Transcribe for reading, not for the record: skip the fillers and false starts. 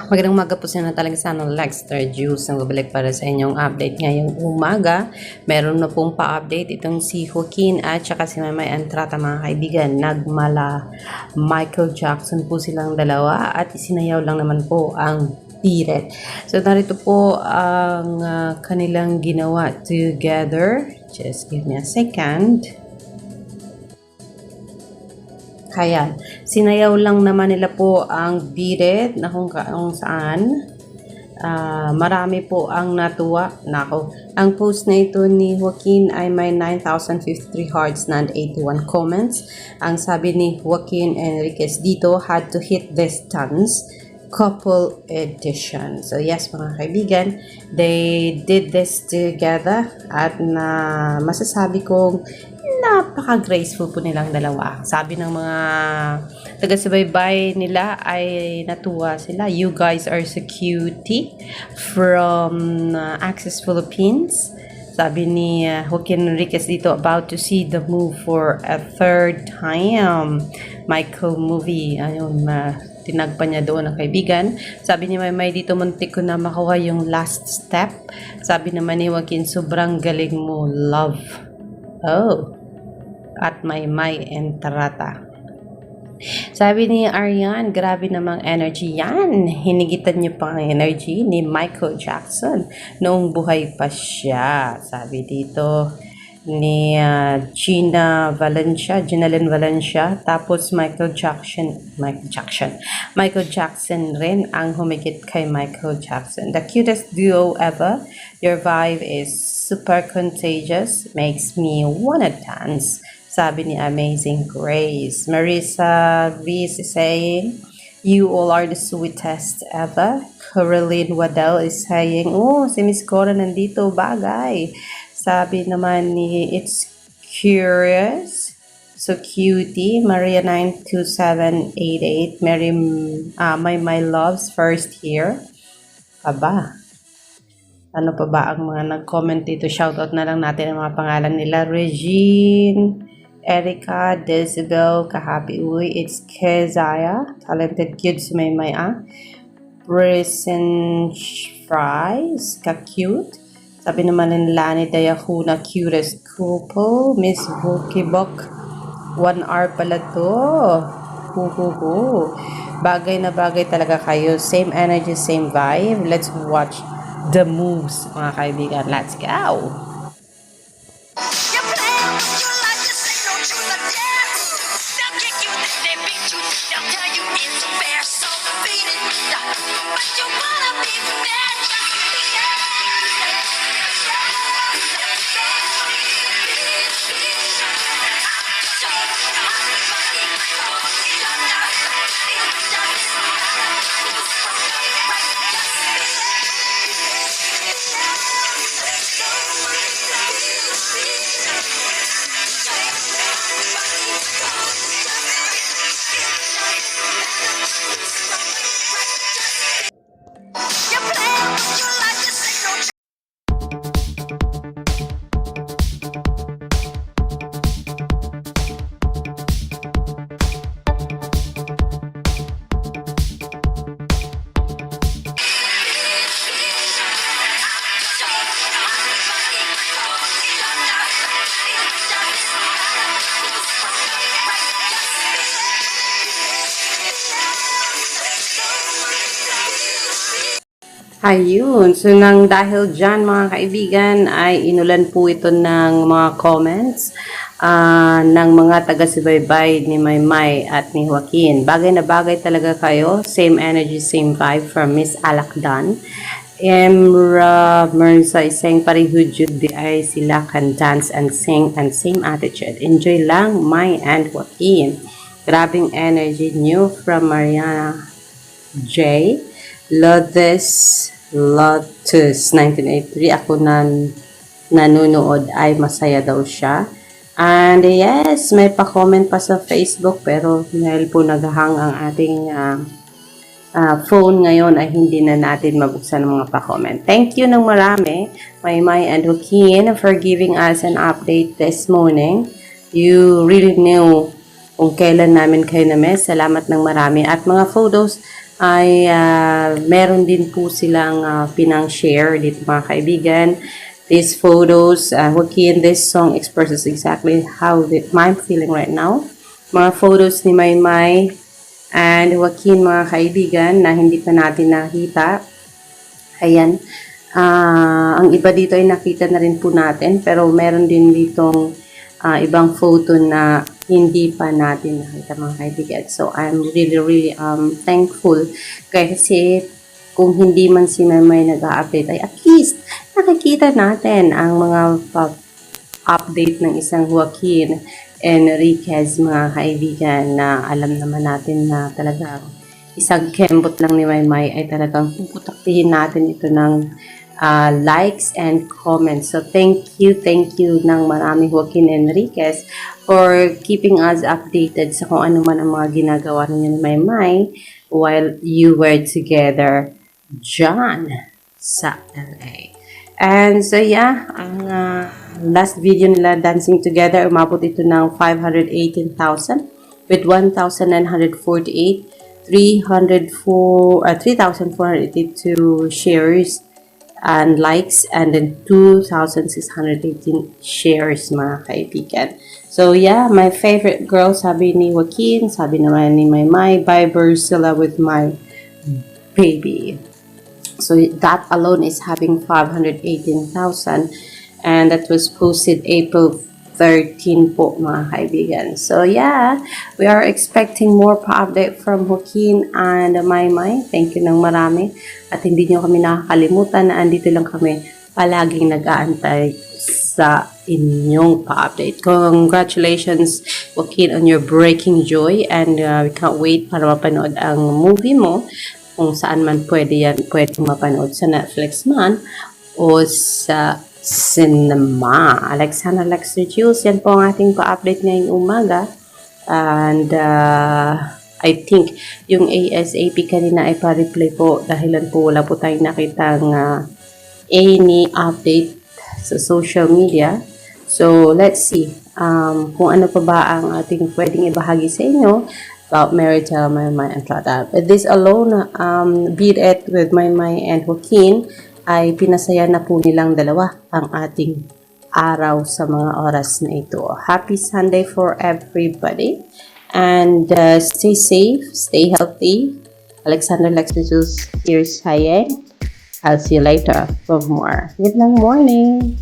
Magandang umaga po sa talaga sana Lexter Juice ang babalik para sa inyong update ngayong umaga. Meron na pong pa-update itong si Joaquin at saka si Maymay Entrata mga kaibigan. Nagmala Michael Jackson po silang dalawa at isinayaw lang naman po ang Piret. So narito po ang kanilang ginawa together. Just give me a second. Kaya, sinayaw lang naman nila po ang Beat It na kung saan marami po ang natuwa. Nako, ang post na ito ni Joaquin ay may 9,053 hearts and 81 comments. Ang sabi ni Joaquin Enriquez dito, had to hit this dance couple edition. So yes mga kaibigan, they did this together at masasabi kong napaka-graceful po nilang dalawa. Sabi ng mga taga-subaybay nila ay natuwa sila. You guys are so cutie from Access Philippines. Sabi ni Joaquin Enriquez dito, about to see the move for a third time. Michael movie. Ayun, tinagpa niya doon ang kaibigan. Sabi ni Maymay dito, muntik ko na makuha yung last step. Sabi naman ni Joaquin, sobrang galing mo, love. Oh. At Maymay Entrata. Sabi ni Arian, grabe namang energy yan. Hinigitan niyo pa ang energy ni Michael Jackson noong buhay pa siya. Sabi dito ni Ginalyn Valencia. Tapos Michael Jackson rin ang humigit kay Michael Jackson. The cutest duo ever. Your vibe is super contagious. Makes me wanna dance. Sabi ni Amazing Grace. Marissa V is saying, you all are the sweetest ever. Caroline Waddell is saying, oh, si Miss Cora nandito, bagay. Sabi naman ni It's Curious, so cutie. Maria 92788, my loves first here. Aba. Ano pa ba ang mga nag-comment dito? Shoutout na lang natin ang mga pangalan nila. Regine, Erica, Decibel, Kahapi Uy, It's Kezaya, Talented Kids, Maymay Prison Fries, ka-cute. Sabi naman ng Lani Dayahuna, cutest couple. Miss Bukibok, 1 hour pala to. Bagay na bagay talaga kayo. Same energy, same vibe. Let's watch the moves, mga kaibigan. Let's go! Ayun, so nang dahil dyan mga kaibigan ay inulan po ito ng mga comments ng mga taga-subaybay ni Maymay at ni Joaquin. Bagay na bagay talaga kayo, same energy, same vibe from Miss Alakdan. Emra Merza is saying pareho jud di ay sila can dance and sing and same attitude. Enjoy lang, May and Joaquin. Grabing energy new from Mariana J. Lotus 1983. Ako nanonood ay masaya daw siya. And yes, may pa-comment pa sa Facebook pero dahil po naghahang ang ating phone ngayon ay hindi na natin mabuksan ang mga pa-comment. Thank you ng marami, Maymay and Joaquin, for giving us an update this morning. You really knew kung kailan namin kayo na-miss. Salamat ng marami. At mga photos ay meron din po silang pinang-share dito mga kaibigan. These photos, Joaquin, this song expresses exactly how I'm feeling right now. Mga photos ni Maymay and Joaquin mga kaibigan na hindi pa natin nakita. Ayan. Ang iba dito ay nakita na rin po natin, pero meron din ditong ibang photo na hindi pa natin nakita mga kaibigan. So, I'm really thankful kasi kung hindi man si Maymay nag-a-update ay at least nakikita natin ang mga update ng isang Joaquin Enriquez mga kaibigan na alam naman natin na talagang isang kembot lang ni Maymay ay talagang puputaktihin natin ito ng likes and comments. So thank you ng marami Joaquin Enriquez for keeping us updated sa kung ano man ang mga ginagawa ninyo ni Maymay while you were together dyan sa LA. And so yeah, ang last video nila dancing together, umabot ito ng 518,000 with 1,948, 3,482 shares and likes, and then 2,618 shares mga kaibigan. So yeah, my favorite girl, sabi ni Joaquin, sabi naman ni Maymay, bye Ursula with my baby. So that alone is having 518,000, and that was posted April 13 po mga kaibigan. So yeah, we are expecting more pa-update from Joaquin and Maymay. Thank you ng marami. At hindi nyo kami nakakalimutan na andito lang kami palaging nag-aantay sa inyong pa-update. Congratulations Joaquin on your Breaking Joy, and we can't wait para mapanood ang movie mo kung saan man pwede mapanood sa Netflix man o sa cinema. Alexander Lexter Jules, yan po ang ating pa-update ngayong umaga. And I think yung ASAP kanina ay pa-replay po dahilan po wala po tayong nakitang any update sa social media. So let's see kung ano pa ba ang ating pwedeng ibahagi sa inyo about Maritel, Maymay, and Trata. But this alone, Beat It with Maymay and Joaquin, ay pinasaya na po nilang dalawa ang ating araw sa mga oras na ito. Happy Sunday for everybody. And stay safe, stay healthy. Alexander Lexus, here's Hayeng. I'll see you later for more. Good lang morning.